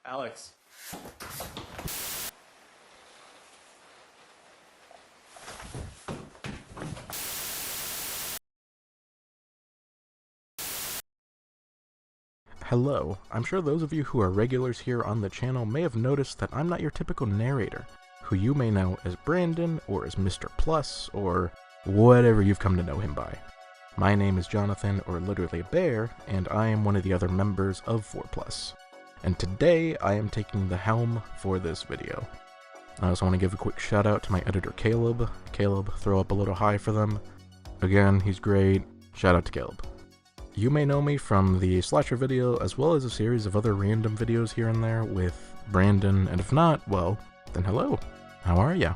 Alex. Hello, I'm sure those of you who are regulars here on the channel may have noticed that I'm not your typical narrator, who you may know as Brandon, or as Mr. Plus, or whatever you've come to know him by. My name is Jonathan, or literally Bear, and I am one of the other members of 4+. And today I am taking the helm for this video. I also want to give a quick shout out to my editor Caleb. Caleb, throw up a little high for them. Again, he's great. Shout out to Caleb. You may know me from the slasher video, as well as a series of other random videos here and there with Brandon, and if not, well, then hello. How are ya?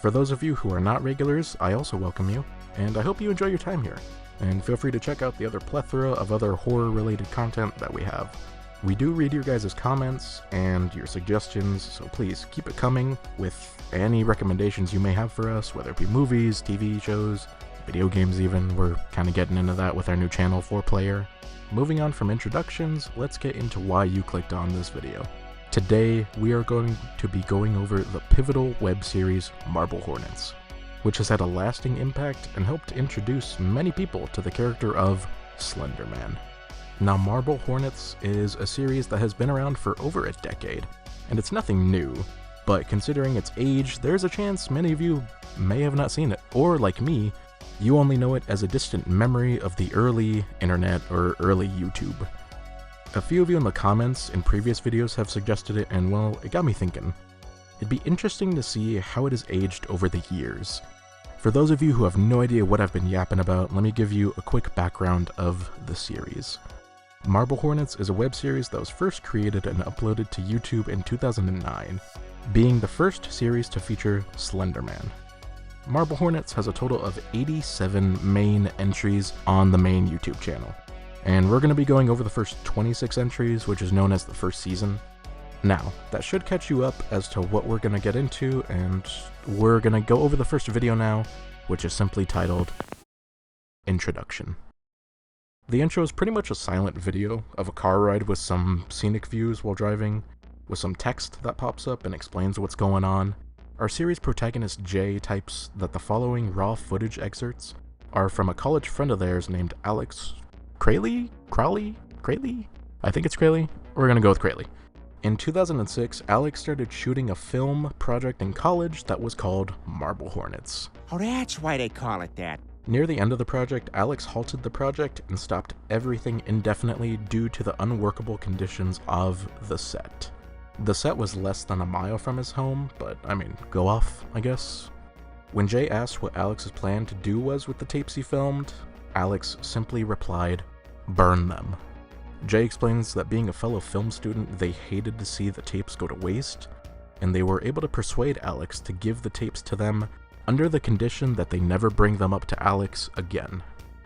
For those of you who are not regulars, I also welcome you, and I hope you enjoy your time here. And feel free to check out the other plethora of other horror-related content that we have. We do read your guys' comments and your suggestions, so please keep it coming with any recommendations you may have for us, whether it be movies, TV shows, video games even. We're kind of getting into that with our new channel 4Player. Moving on from introductions, let's get into why you clicked on this video. Today, we are going to be going over the pivotal web series Marble Hornets, which has had a lasting impact and helped introduce many people to the character of Slender-Man. Now, Marble Hornets is a series that has been around for over a decade, and it's nothing new, but considering its age, there's a chance many of you may have not seen it, or like me, you only know it as a distant memory of the early internet or early YouTube. A few of you in the comments in previous videos have suggested it, and well, it got me thinking. It'd be interesting to see how it has aged over the years. For those of you who have no idea what I've been yapping about, let me give you a quick background of the series. Marble Hornets is a web series that was first created and uploaded to YouTube in 2009, being the first series to feature Slender-Man. Marble Hornets has a total of 87 main entries on the main YouTube channel, and we're going to be going over the first 26 entries, which is known as the first season. Now, that should catch you up as to what we're going to get into, and we're going to go over the first video now, which is simply titled Introduction. The intro is pretty much a silent video of a car ride with some scenic views while driving, with some text that pops up and explains what's going on. Our series protagonist Jay types that the following raw footage excerpts are from a college friend of theirs named Alex Craley? I think it's Craley. We're gonna go with Craley. In 2006, Alex started shooting a film project in college that was called Marble Hornets. Oh, that's why they call it that. Near the end of the project, Alex halted the project and stopped everything indefinitely due to the unworkable conditions of the set. The set was less than a mile from his home, but I mean, go off, I guess. When Jay asked what Alex's plan to do was with the tapes he filmed, Alex simply replied, "Burn them." Jay explains that being a fellow film student, they hated to see the tapes go to waste, and they were able to persuade Alex to give the tapes to them under the condition that they never bring them up to Alex again.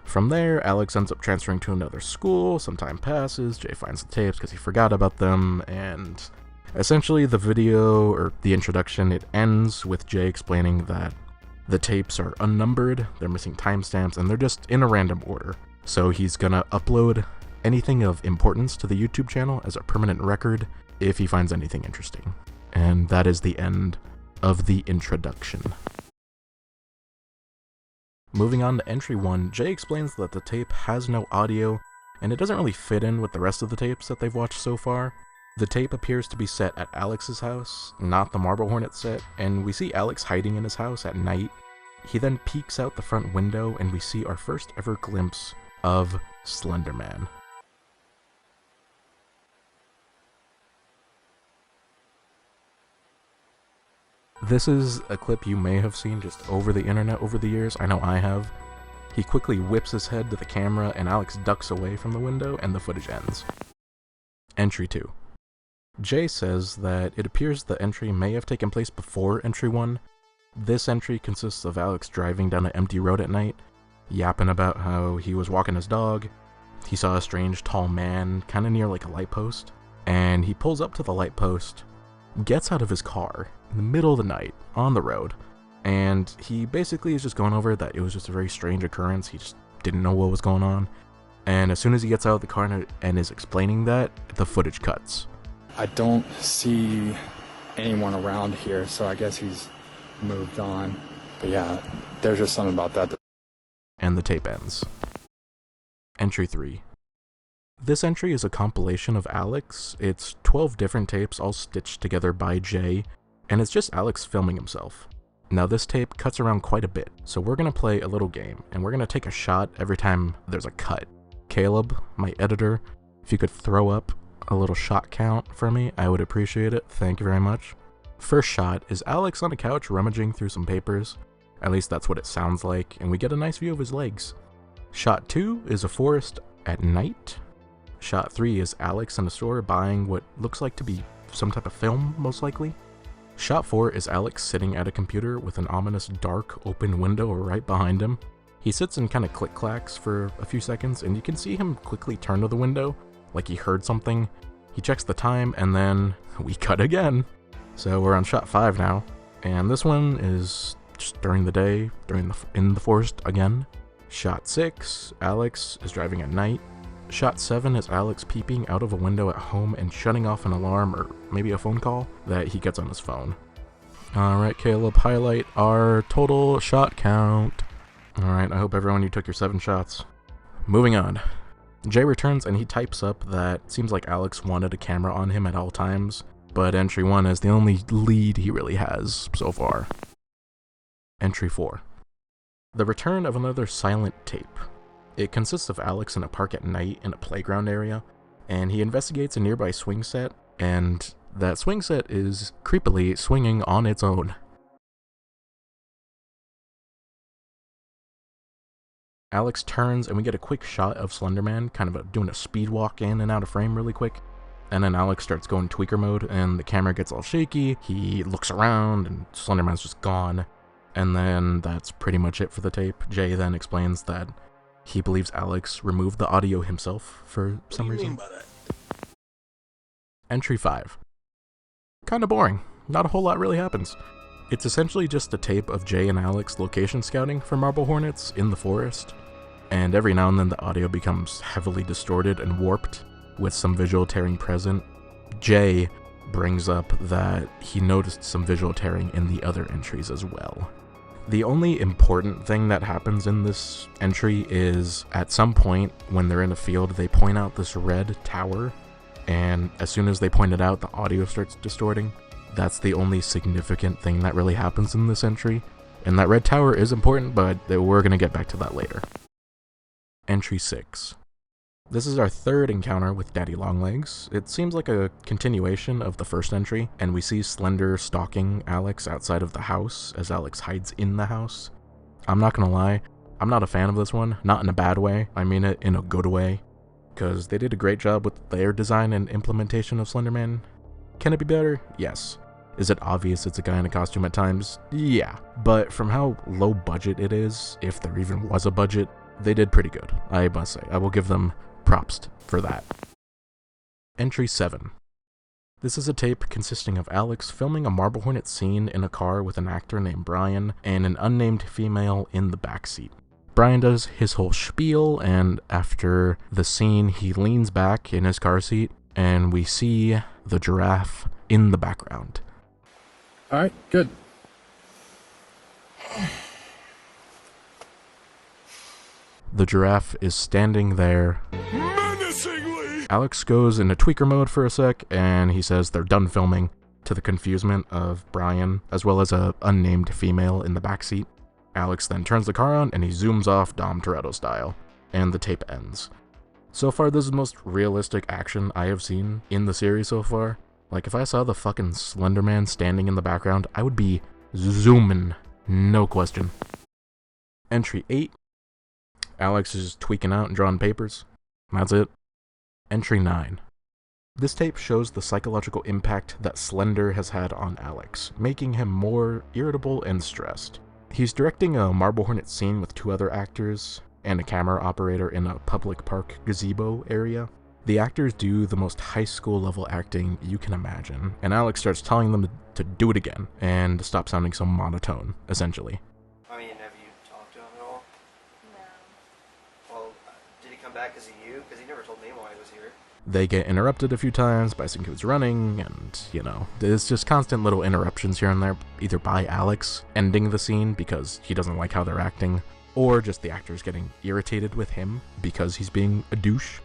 From there, Alex ends up transferring to another school, some time passes, Jay finds the tapes because he forgot about them, and essentially the video, or the introduction, it ends with Jay explaining that the tapes are unnumbered, they're missing timestamps, and they're just in a random order. So he's gonna upload anything of importance to the YouTube channel as a permanent record if he finds anything interesting. And that is the end of the introduction. Moving on to entry 1, Jay explains that the tape has no audio, and it doesn't really fit in with the rest of the tapes that they've watched so far. The tape appears to be set at Alex's house, not the Marble Hornet set, and we see Alex hiding in his house at night. He then peeks out the front window and we see our first ever glimpse of Slender-Man. This is a clip you may have seen just over the internet over the years, I know I have. He quickly whips his head to the camera and Alex ducks away from the window and the footage ends. Entry 2. Jay says that it appears the entry may have taken place before entry 1. This entry consists of Alex driving down an empty road at night, yapping about how he was walking his dog. He saw a strange tall man kind of near like a light post, and he pulls up to the light post, gets out of his car in the middle of the night on the road, and he basically is just going over that it was just a very strange occurrence. He just didn't know what was going on, and as soon as he gets out of the car and is explaining that, the footage cuts. I don't see anyone around here, so I guess he's moved on. But yeah, there's just something about that. And the tape ends. Entry 3. This entry is a compilation of Alex. It's 12 different tapes all stitched together by Jay, and it's just Alex filming himself. Now this tape cuts around quite a bit, so we're gonna play a little game, and we're gonna take a shot every time there's a cut. Caleb, my editor, if you could throw up a little shot count for me, I would appreciate it. Thank you very much. First shot is Alex on a couch rummaging through some papers. At least that's what it sounds like, and we get a nice view of his legs. Shot 2 is a forest at night. Shot 3 is Alex in a store buying what looks like to be some type of film, most likely. Shot 4 is Alex sitting at a computer with an ominous dark open window right behind him. He sits and kind of click-clacks for a few seconds, and you can see him quickly turn to the window, like he heard something. He checks the time, and then we cut again. So we're on shot 5 now, and this one is just during the day, in the forest again. Shot 6, Alex is driving at night. Shot 7 is Alex peeping out of a window at home and shutting off an alarm or maybe a phone call that he gets on his phone. Alright, Caleb, highlight our total shot count. Alright, I hope everyone you took your 7 shots. Moving on. Jay returns and he types up that it seems like Alex wanted a camera on him at all times, but entry 1 is the only lead he really has so far. Entry 4. The return of another silent tape. It consists of Alex in a park at night in a playground area, and he investigates a nearby swing set, and that swing set is creepily swinging on its own. Alex turns and we get a quick shot of Slender-Man, kind of doing a speed walk in and out of frame really quick. And then Alex starts going tweaker mode and the camera gets all shaky, he looks around and Slender-Man's just gone. And then that's pretty much it for the tape. Jay then explains that he believes Alex removed the audio himself for some reason. Entry 5. Kinda boring. Not a whole lot really happens. It's essentially just a tape of Jay and Alex location scouting for marble hornets in the forest. And every now and then the audio becomes heavily distorted and warped, with some visual tearing present. Jay brings up that he noticed some visual tearing in the other entries as well. The only important thing that happens in this entry is at some point when they're in a field, they point out this red tower, and as soon as they point it out, the audio starts distorting. That's the only significant thing that really happens in this entry, and that red tower is important, but we're going to get back to that later. Entry 6. This is our third encounter with Daddy Longlegs. It seems like a continuation of the first entry, and we see Slender stalking Alex outside of the house as Alex hides in the house. I'm not gonna lie, I'm not a fan of this one, not in a bad way, I mean it in a good way, because they did a great job with their design and implementation of Slender-Man. Can it be better? Yes. Is it obvious it's a guy in a costume at times? Yeah. But from how low budget it is, if there even was a budget, they did pretty good, I must say. I will give them props for that. Entry 7. This is a tape consisting of Alex filming a Marble Hornet scene in a car with an actor named Brian and an unnamed female in the backseat. Brian does his whole spiel, and after the scene he leans back in his car seat and we see the giraffe in the background. Alright, good. The giraffe is standing there menacingly. Alex goes into tweaker mode for a sec, and he says they're done filming, to the confusement of Brian, as well as a unnamed female in the backseat. Alex then turns the car on, and he zooms off Dom Toretto style, and the tape ends. So far, this is the most realistic action I have seen in the series so far. Like, if I saw the fucking Slender-Man standing in the background, I would be zooming, no question. Entry 8. Alex is tweaking out and drawing papers. That's it. Entry 9. This tape shows the psychological impact that Slender has had on Alex, making him more irritable and stressed. He's directing a Marble Hornet scene with 2 other actors and a camera operator in a public park gazebo area. The actors do the most high school level acting you can imagine, and Alex starts telling them to do it again and to stop sounding so monotone, essentially. I mean, have you talked to him at all? No. Well, did he come back because of you? Because he never told me why he was here. They get interrupted a few times by some kids running, and, there's just constant little interruptions here and there, either by Alex ending the scene because he doesn't like how they're acting, or just the actors getting irritated with him because he's being a douche.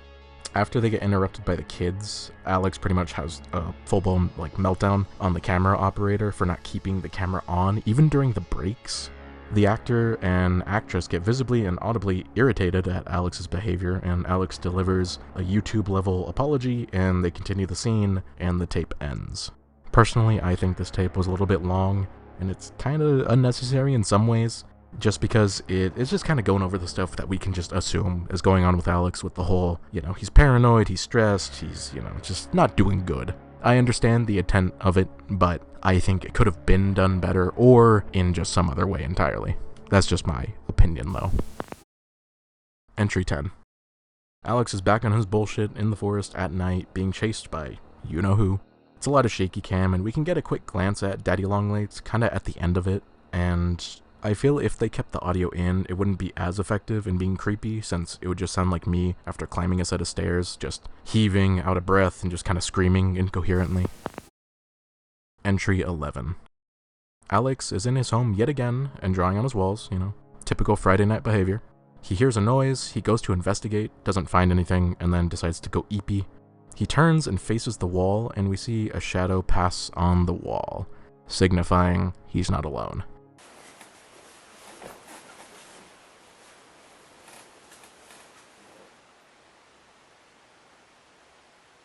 After they get interrupted by the kids, Alex pretty much has a full-blown meltdown on the camera operator for not keeping the camera on, even during the breaks. The actor and actress get visibly and audibly irritated at Alex's behavior, and Alex delivers a YouTube-level apology, and they continue the scene, and the tape ends. Personally, I think this tape was a little bit long, and it's kind of unnecessary in some ways, just because it's just kind of going over the stuff that we can just assume is going on with Alex, with the whole, he's paranoid, he's stressed, he's, just not doing good. I understand the intent of it, but I think it could have been done better or in just some other way entirely. That's just my opinion, though. Entry 10. Alex is back on his bullshit in the forest at night, being chased by you-know-who. It's a lot of shaky cam, and we can get a quick glance at Daddy Longlegs kind of at the end of it, and I feel if they kept the audio in, it wouldn't be as effective in being creepy, since it would just sound like me after climbing a set of stairs, just heaving, out of breath, and just kind of screaming incoherently. Entry 11. Alex is in his home yet again, and drawing on his walls, typical Friday night behavior. He hears a noise, he goes to investigate, doesn't find anything, and then decides to go eepy. He turns and faces the wall, and we see a shadow pass on the wall, signifying he's not alone.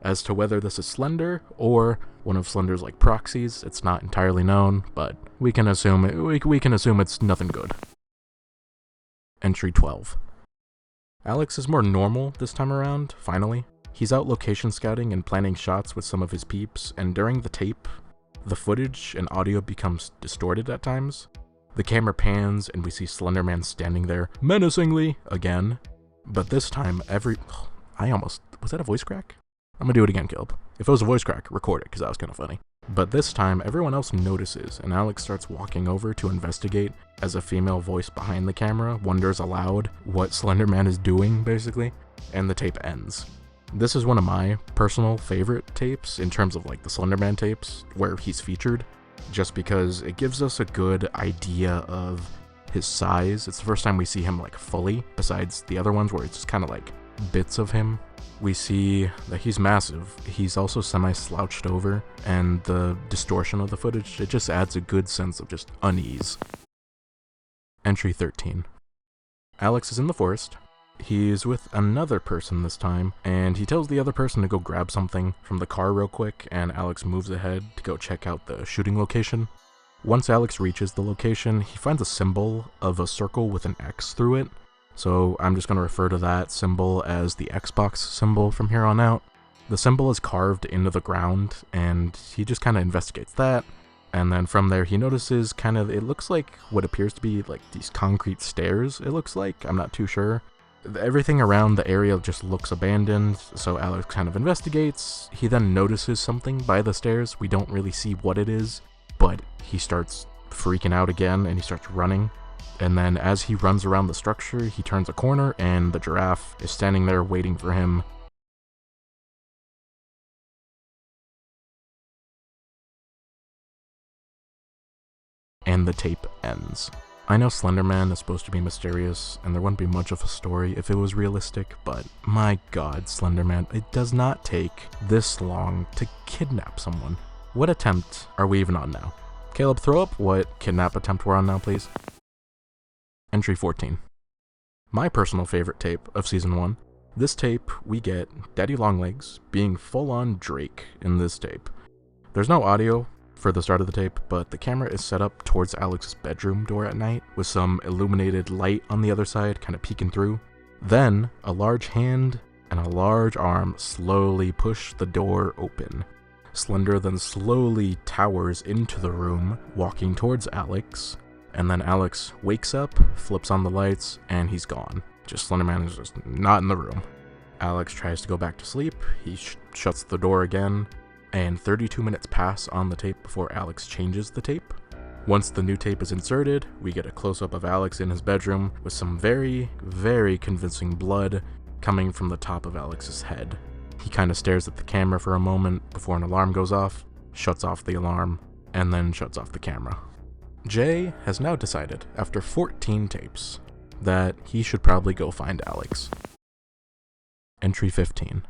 As to whether this is Slender or one of Slender's proxies, it's not entirely known, but we can assume it's nothing good. Entry 12. Alex is more normal this time around, finally. He's out location scouting and planning shots with some of his peeps, and during the tape, the footage and audio becomes distorted at times. The camera pans and we see Slender-Man standing there menacingly again, but this time was that a voice crack? I'm gonna do it again, Caleb. If it was a voice crack, record it, because that was kind of funny. But this time, everyone else notices, and Alex starts walking over to investigate as a female voice behind the camera wonders aloud what Slender-Man is doing, basically, and the tape ends. This is one of my personal favorite tapes in terms of the Slender-Man tapes where he's featured, just because it gives us a good idea of his size. It's the first time we see him fully, besides the other ones where it's just kind of bits of him. We see that he's massive. He's also semi-slouched over, and the distortion of the footage, it just adds a good sense of just unease. Entry 13. Alex is in the forest. He's with another person this time, and he tells the other person to go grab something from the car real quick, and Alex moves ahead to go check out the shooting location. Once Alex reaches the location, he finds a symbol of a circle with an X through it. So I'm just going to refer to that symbol as the Xbox symbol from here on out. The symbol is carved into the ground, and he just kind of investigates that. And then from there he notices it looks like what appears to be these concrete stairs, it looks like. I'm not too sure. Everything around the area just looks abandoned, so Alex kind of investigates. He then notices something by the stairs. We don't really see what it is, but he starts freaking out again, and he starts running. And then as he runs around the structure, he turns a corner, and the giraffe is standing there waiting for him. And the tape ends. I know Slender-Man is supposed to be mysterious, and there wouldn't be much of a story if it was realistic, but my god, Slender-Man, it does not take this long to kidnap someone. What attempt are we even on now? Caleb, throw up what kidnap attempt we're on now, please. Entry 14. My personal favorite tape of Season 1. This tape, we get Daddy Longlegs being full-on Drake in this tape. There's no audio for the start of the tape, but the camera is set up towards Alex's bedroom door at night, with some illuminated light on the other side kind of peeking through. Then, a large hand and a large arm slowly push the door open. Slender then slowly towers into the room, walking towards Alex. And then Alex wakes up, flips on the lights, and he's gone. Slender-Man is just not in the room. Alex tries to go back to sleep, he shuts the door again, and 32 minutes pass on the tape before Alex changes the tape. Once the new tape is inserted, we get a close-up of Alex in his bedroom with some very, very convincing blood coming from the top of Alex's head. He kind of stares at the camera for a moment before an alarm goes off, shuts off the alarm, and then shuts off the camera. Jay has now decided, after 14 tapes, that he should probably go find Alex. Entry 15.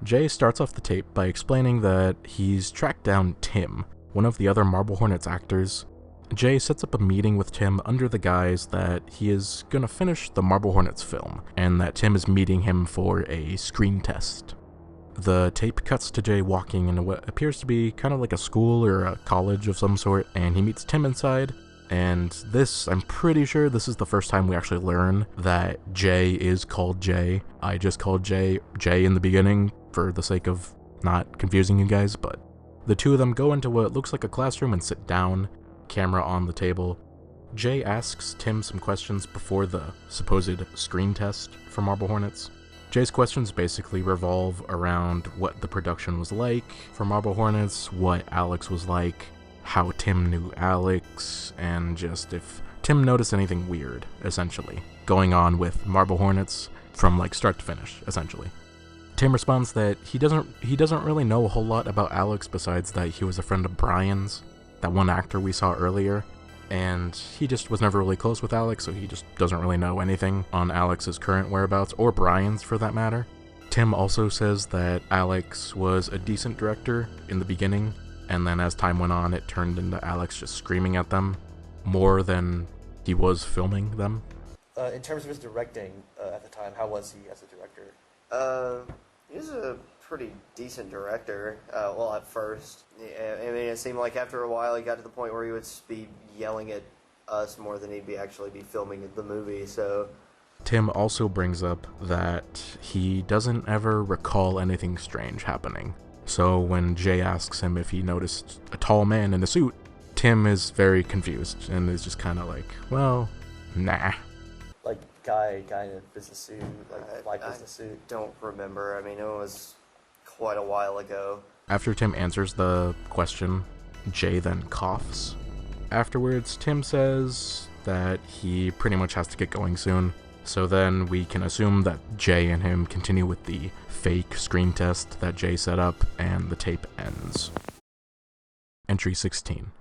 Jay starts off the tape by explaining that he's tracked down Tim, one of the other Marble Hornets actors. Jay sets up a meeting with Tim under the guise that he is gonna finish the Marble Hornets film, and that Tim is meeting him for a screen test. The tape cuts to Jay walking into what appears to be kind of like a school or a college of some sort, and he meets Tim inside, and I'm pretty sure this is the first time we actually learn that Jay is called Jay. I just called Jay in the beginning for the sake of not confusing you guys, but the two of them go into what looks like a classroom and sit down, camera on the table. Jay asks Tim some questions before the supposed screen test for Marble Hornets. Jay's questions basically revolve around what the production was like for Marble Hornets, what Alex was like, how Tim knew Alex, and just if Tim noticed anything weird, essentially, going on with Marble Hornets from like start to finish, essentially. Tim responds that he doesn't really know a whole lot about Alex besides that he was a friend of Brian's, that one actor we saw earlier, and he just was never really close with Alex, so he just doesn't really know anything on Alex's current whereabouts, or Brian's for that matter. Tim also says that Alex was a decent director in the beginning, and then as time went on, it turned into Alex just screaming at them more than he was filming them. In terms of his directing at the time, how was he as a director? He was a pretty decent director. Well, at first, I mean, it seemed like after a while he got to the point where he would be yelling at us more than he'd actually be filming the movie. So Tim also brings up that he doesn't ever recall anything strange happening. So when Jay asks him if he noticed a tall man in a suit, Tim is very confused and is just kind of like, well, nah. Like guy in a business suit, like business suit. Don't remember. I mean, it was quite a while ago. After Tim answers the question, Jay then coughs. Afterwards, Tim says that he pretty much has to get going soon, so then we can assume that Jay and him continue with the fake screen test that Jay set up, and the tape ends. Entry 16.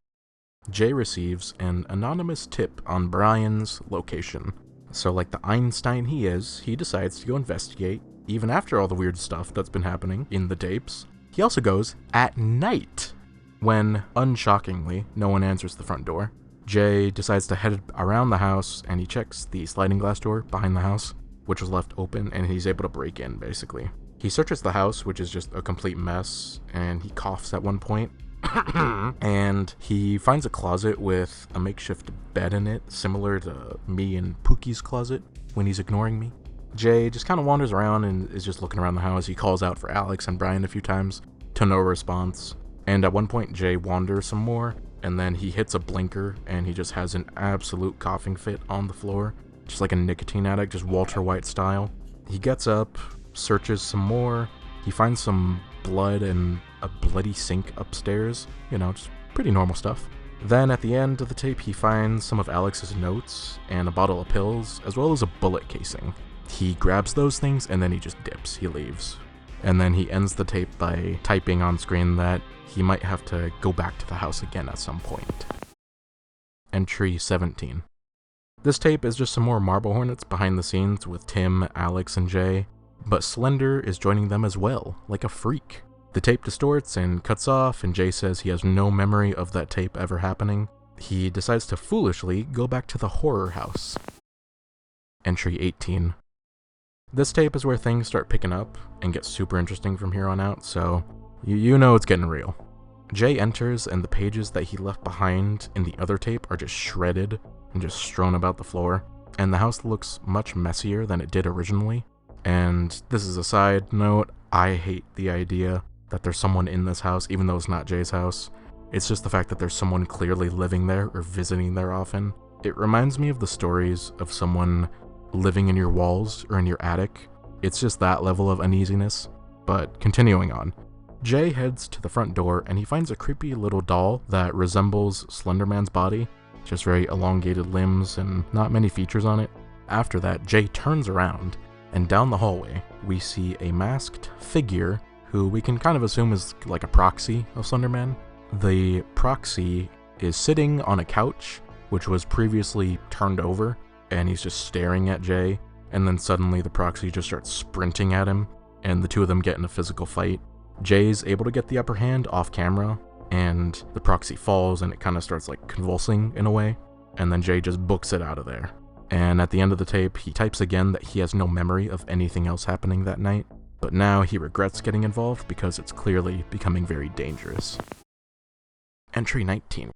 Jay receives an anonymous tip on Brian's location. So like the Einstein he is, he decides to go investigate, even after all the weird stuff that's been happening in the tapes. He also goes at night, when, unshockingly, no one answers the front door. Jay decides to head around the house, and he checks the sliding glass door behind the house, which was left open, and he's able to break in, basically. He searches the house, which is just a complete mess, and he coughs at one point. And he finds a closet with a makeshift bed in it, similar to me and Pookie's closet when he's ignoring me. Jay just kind of wanders around and is just looking around the house. He calls out for Alex and Brian a few times, to no response. And at one point, Jay wanders some more, and then he hits a blinker, and he just has an absolute coughing fit on the floor, just like a nicotine addict, just Walter White style. He gets up, searches some more. He finds some blood and a bloody sink upstairs, just pretty normal stuff. Then at the end of the tape, he finds some of Alex's notes and a bottle of pills, as well as a bullet casing. He grabs those things and then he just dips, he leaves. And then he ends the tape by typing on screen that he might have to go back to the house again at some point. Entry 17. This tape is just some more Marble Hornets behind the scenes with Tim, Alex, and Jay, but Slender is joining them as well, like a freak. The tape distorts and cuts off, and Jay says he has no memory of that tape ever happening. He decides to foolishly go back to the horror house. Entry 18. This tape is where things start picking up and get super interesting from here on out, so you know it's getting real. Jay enters, and the pages that he left behind in the other tape are just shredded and just strewn about the floor, and the house looks much messier than it did originally. And this is a side note, I hate the idea that there's someone in this house, even though it's not Jay's house. It's just the fact that there's someone clearly living there or visiting there often. It reminds me of the stories of someone living in your walls or in your attic. It's just that level of uneasiness. But continuing on. Jay heads to the front door and he finds a creepy little doll that resembles Slender-Man's body. Just very elongated limbs and not many features on it. After that, Jay turns around, and down the hallway, we see a masked figure who we can kind of assume is like a proxy of Slender-Man. The proxy is sitting on a couch, which was previously turned over, and he's just staring at Jay, and then suddenly the proxy just starts sprinting at him, and the two of them get in a physical fight. Jay's able to get the upper hand off camera, and the proxy falls, and it kind of starts like convulsing in a way, and then Jay just books it out of there. And at the end of the tape, he types again that he has no memory of anything else happening that night, but now he regrets getting involved because it's clearly becoming very dangerous. Entry 19.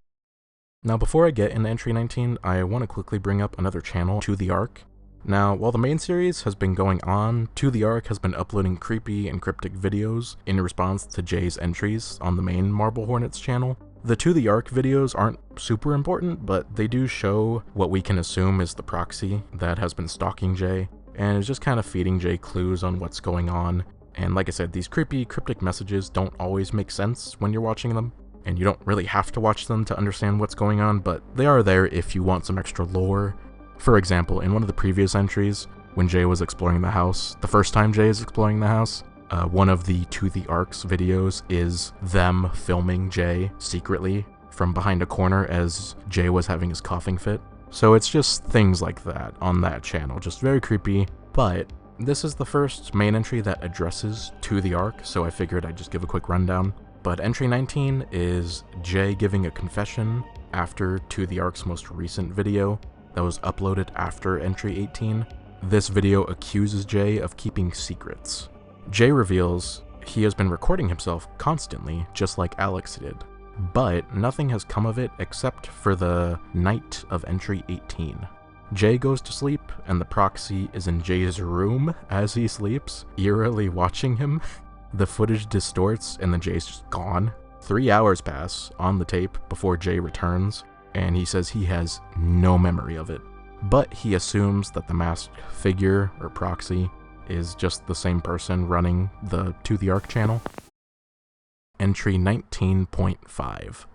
Now before I get into entry 19, I want to quickly bring up another channel, To The Ark. Now, while the main series has been going on, To The Ark has been uploading creepy and cryptic videos in response to Jay's entries on the main Marble Hornets channel. The To The Ark videos aren't super important, but they do show what we can assume is the proxy that has been stalking Jay, and is just kind of feeding Jay clues on what's going on. And like I said, these creepy, cryptic messages don't always make sense when you're watching them, and you don't really have to watch them to understand what's going on, but they are there if you want some extra lore. For example, in one of the previous entries, when Jay was exploring the house, the first time Jay is exploring the house, one of the To The Ark's videos is them filming Jay secretly from behind a corner as Jay was having his coughing fit. So it's just things like that on that channel, just very creepy, but this is the first main entry that addresses To The Ark, so I figured I'd just give a quick rundown. But entry 19 is Jay giving a confession after To The Ark's most recent video that was uploaded after entry 18. This video accuses Jay of keeping secrets. Jay reveals he has been recording himself constantly, just like Alex did, but nothing has come of it except for the night of entry 18. Jay goes to sleep, and the proxy is in Jay's room as he sleeps, eerily watching him. The footage distorts, and then Jay's just gone. 3 hours pass on the tape before Jay returns, and he says he has no memory of it. But he assumes that the masked figure, or proxy, is just the same person running the To The Ark channel. Entry 19.5.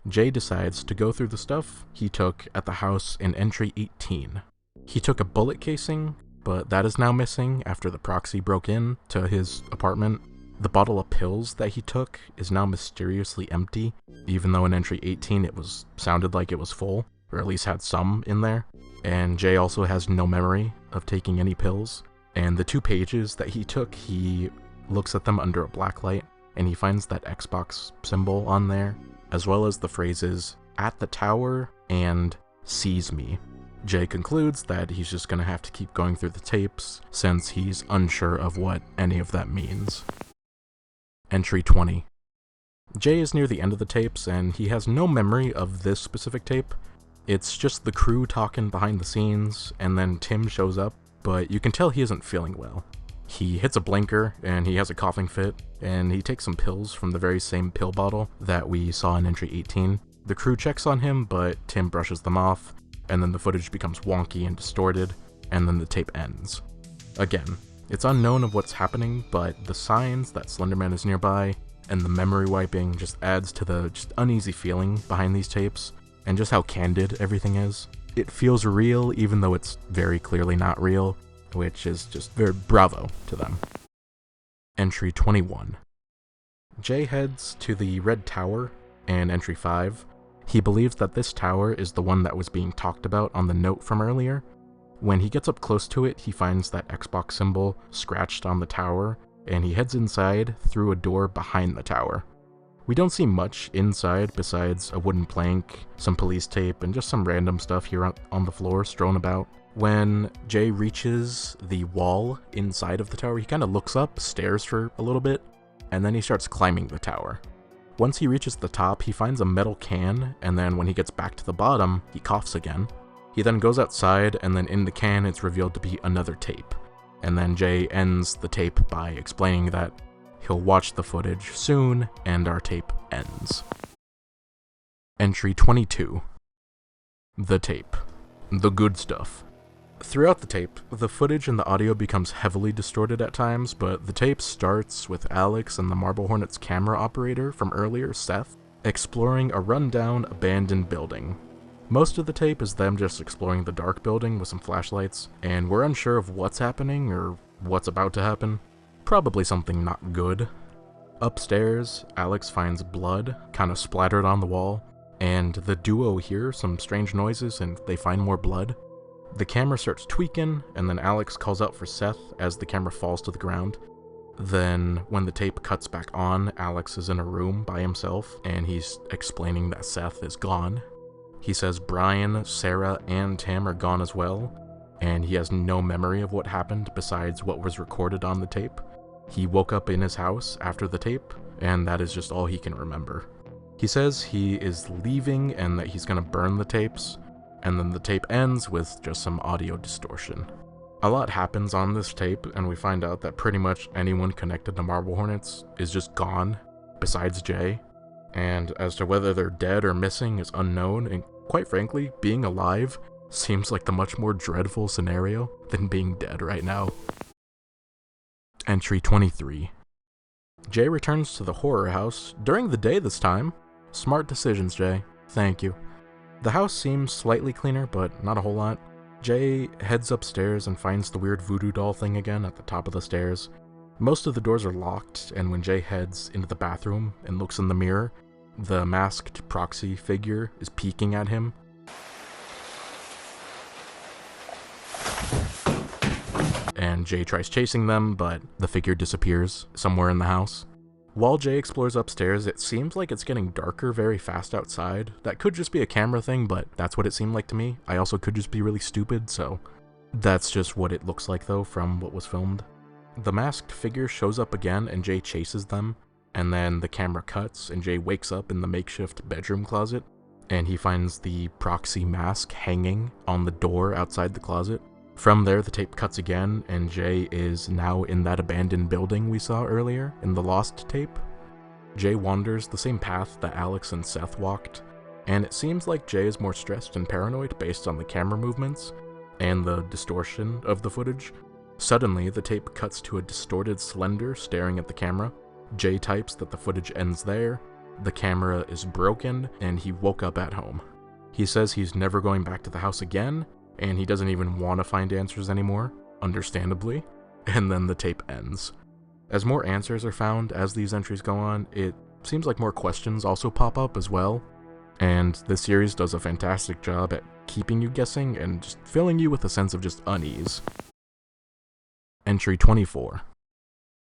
Jay decides to go through the stuff he took at the house in entry 18. He took a bullet casing, but that is now missing after the proxy broke in to his apartment. The bottle of pills that he took is now mysteriously empty, even though in entry 18 it sounded like it was full, or at least had some in there. And Jay also has no memory of taking any pills. And the 2 pages that he took, he looks at them under a black light, and he finds that Xbox symbol on there, as well as the phrases, "at the tower," and "sees me." Jay concludes that he's just gonna have to keep going through the tapes, since he's unsure of what any of that means. Entry 20. Jay is near the end of the tapes, and he has no memory of this specific tape. It's just the crew talking behind the scenes, and then Tim shows up, but you can tell he isn't feeling well. He hits a blinker, and he has a coughing fit, and he takes some pills from the very same pill bottle that we saw in entry 18. The crew checks on him, but Tim brushes them off, and then the footage becomes wonky and distorted, and then the tape ends. Again, it's unknown of what's happening, but the signs that Slender-Man is nearby, and the memory wiping just adds to the just uneasy feeling behind these tapes, and just how candid everything is. It feels real, even though it's very clearly not real, which is just very bravo to them. Entry 21. Jay heads to the Red Tower in entry 5. He believes that this tower is the one that was being talked about on the note from earlier. When he gets up close to it, he finds that Xbox symbol scratched on the tower, and he heads inside through a door behind the tower. We don't see much inside besides a wooden plank, some police tape, and just some random stuff here on the floor strewn about. When Jay reaches the wall inside of the tower, he kind of looks up, stares for a little bit, and then he starts climbing the tower. Once he reaches the top, he finds a metal can, and then when he gets back to the bottom, he coughs again. He then goes outside, and then in the can, it's revealed to be another tape. And then Jay ends the tape by explaining that he'll watch the footage soon, and our tape ends. Entry 22. The tape. The good stuff. Throughout the tape, the footage and the audio becomes heavily distorted at times, but the tape starts with Alex and the Marble Hornets camera operator from earlier, Seth, exploring a rundown, abandoned building. Most of the tape is them just exploring the dark building with some flashlights, and we're unsure of what's happening or what's about to happen. Probably something not good. Upstairs, Alex finds blood kind of splattered on the wall, and the duo hear some strange noises and they find more blood. The camera starts tweaking, and then Alex calls out for Seth as the camera falls to the ground. Then, when the tape cuts back on, Alex is in a room by himself, and he's explaining that Seth is gone. He says Brian, Sarah, and Tam are gone as well, and he has no memory of what happened besides what was recorded on the tape. He woke up in his house after the tape, and that is just all he can remember. He says he is leaving and that he's gonna burn the tapes, and then the tape ends with just some audio distortion. A lot happens on this tape, and we find out that pretty much anyone connected to Marble Hornets is just gone, besides Jay. And as to whether they're dead or missing is unknown, and quite frankly, being alive seems like the much more dreadful scenario than being dead right now. Entry 23. Jay returns to the horror house, during the day this time. Smart decisions, Jay. Thank you. The house seems slightly cleaner, but not a whole lot. Jay heads upstairs and finds the weird voodoo doll thing again at the top of the stairs. Most of the doors are locked, and when Jay heads into the bathroom and looks in the mirror, the masked proxy figure is peeking at him. And Jay tries chasing them, but the figure disappears somewhere in the house. While Jay explores upstairs, it seems like it's getting darker very fast outside. That could just be a camera thing, but that's what it seemed like to me. I also could just be really stupid, so that's just what it looks like though from what was filmed. The masked figure shows up again and Jay chases them, and then the camera cuts and Jay wakes up in the makeshift bedroom closet, and he finds the proxy mask hanging on the door outside the closet. From there, the tape cuts again, and Jay is now in that abandoned building we saw earlier in the lost tape. Jay wanders the same path that Alex and Seth walked, and it seems like Jay is more stressed and paranoid based on the camera movements and the distortion of the footage. Suddenly, the tape cuts to a distorted Slender staring at the camera. Jay types that the footage ends there, the camera is broken, and he woke up at home. He says he's never going back to the house again, and he doesn't even want to find answers anymore, understandably, and then the tape ends. As more answers are found as these entries go on, it seems like more questions also pop up as well, and this series does a fantastic job at keeping you guessing and just filling you with a sense of just unease. Entry 24.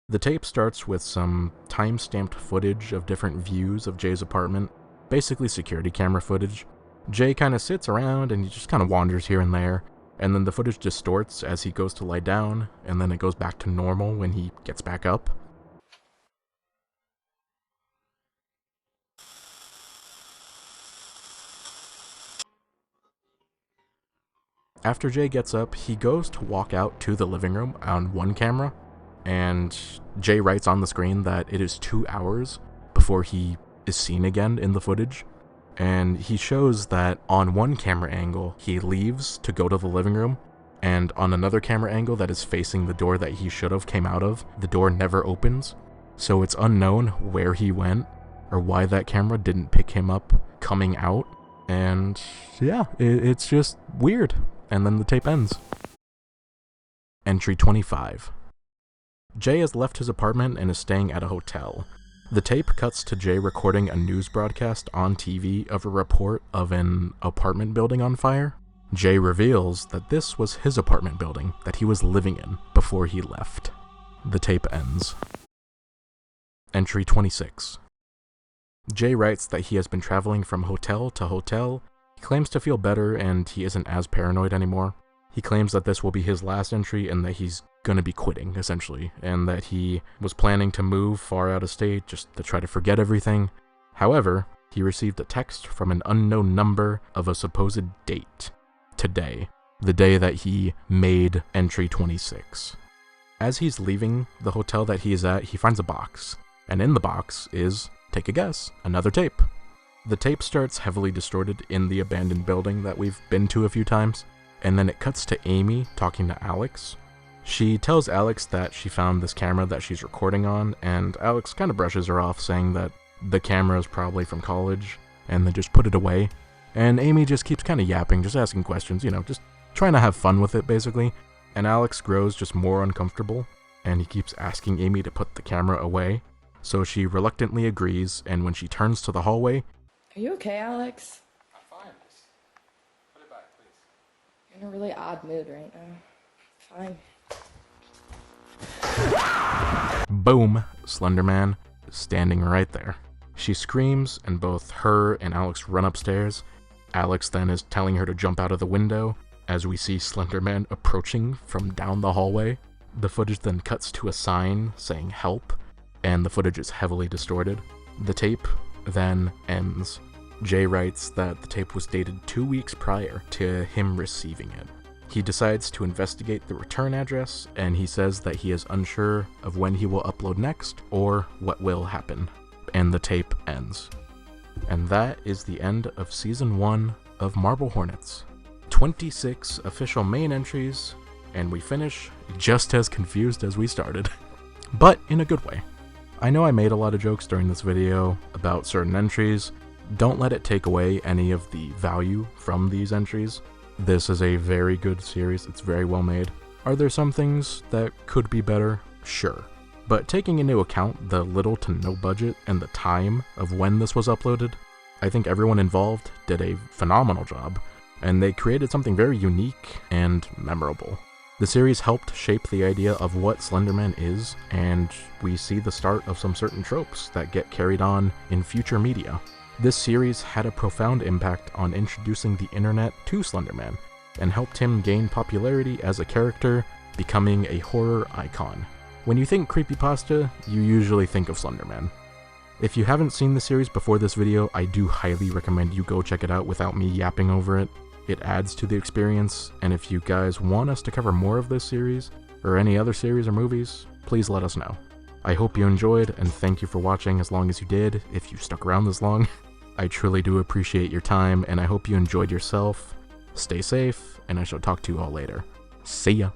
The tape starts with some time-stamped footage of different views of Jay's apartment, basically security camera footage. Jay kind of sits around and he just kind of wanders here and there, and then the footage distorts as he goes to lie down, and then it goes back to normal when he gets back up. After Jay gets up, he goes to walk out to the living room on one camera, and Jay writes on the screen that it is 2 hours before he is seen again in the footage. And he shows that on one camera angle, he leaves to go to the living room, and on another camera angle that is facing the door that he should have came out of, the door never opens. So it's unknown where he went, or why that camera didn't pick him up coming out. And yeah, it's just weird. And then the tape ends. Entry 25. Jay has left his apartment and is staying at a hotel. The tape cuts to Jay recording a news broadcast on TV of a report of an apartment building on fire. Jay reveals that this was his apartment building that he was living in before he left. The tape ends. Entry 26. Jay writes that he has been traveling from hotel to hotel. He claims to feel better and he isn't as paranoid anymore. He claims that this will be his last entry and that he's gonna be quitting, essentially, and that he was planning to move far out of state just to try to forget everything. However, he received a text from an unknown number of a supposed date. Today. The day that he made entry 26. As he's leaving the hotel that he is at, he finds a box. And in the box is, take a guess, another tape. The tape starts heavily distorted in the abandoned building that we've been to a few times, and then it cuts to Amy talking to Alex. She tells Alex that she found this camera that she's recording on, and Alex kind of brushes her off, saying that the camera is probably from college, and then just put it away. And Amy just keeps kind of yapping, just asking questions, you know, just trying to have fun with it, basically. And Alex grows just more uncomfortable, and he keeps asking Amy to put the camera away. So she reluctantly agrees, and when she turns to the hallway... Are you okay, Alex? I'm fine. Just put it back, please. You're in a really odd mood right now. Fine. Boom! Slender-Man standing right there. She screams, and both her and Alex run upstairs. Alex then is telling her to jump out of the window, as we see Slender-Man approaching from down the hallway. The footage then cuts to a sign saying help, and the footage is heavily distorted. The tape then ends. Jay writes that the tape was dated 2 weeks prior to him receiving it. He decides to investigate the return address, and he says that he is unsure of when he will upload next or what will happen. And the tape ends. And that is the end of Season 1 of Marble Hornets. 26 official main entries, and we finish just as confused as we started. But in a good way. I know I made a lot of jokes during this video about certain entries. Don't let it take away any of the value from these entries. This is a very good series, it's very well made. Are there some things that could be better? Sure. But taking into account the little to no budget and the time of when this was uploaded, I think everyone involved did a phenomenal job, and they created something very unique and memorable. The series helped shape the idea of what Slender-Man is, and we see the start of some certain tropes that get carried on in future media. This series had a profound impact on introducing the internet to Slender-Man, and helped him gain popularity as a character, becoming a horror icon. When you think creepypasta, you usually think of Slender-Man. If you haven't seen the series before this video, I do highly recommend you go check it out without me yapping over it. It adds to the experience, and if you guys want us to cover more of this series, or any other series or movies, please let us know. I hope you enjoyed, and thank you for watching as long as you did, if you stuck around this long. I truly do appreciate your time, and I hope you enjoyed yourself. Stay safe, and I shall talk to you all later. See ya!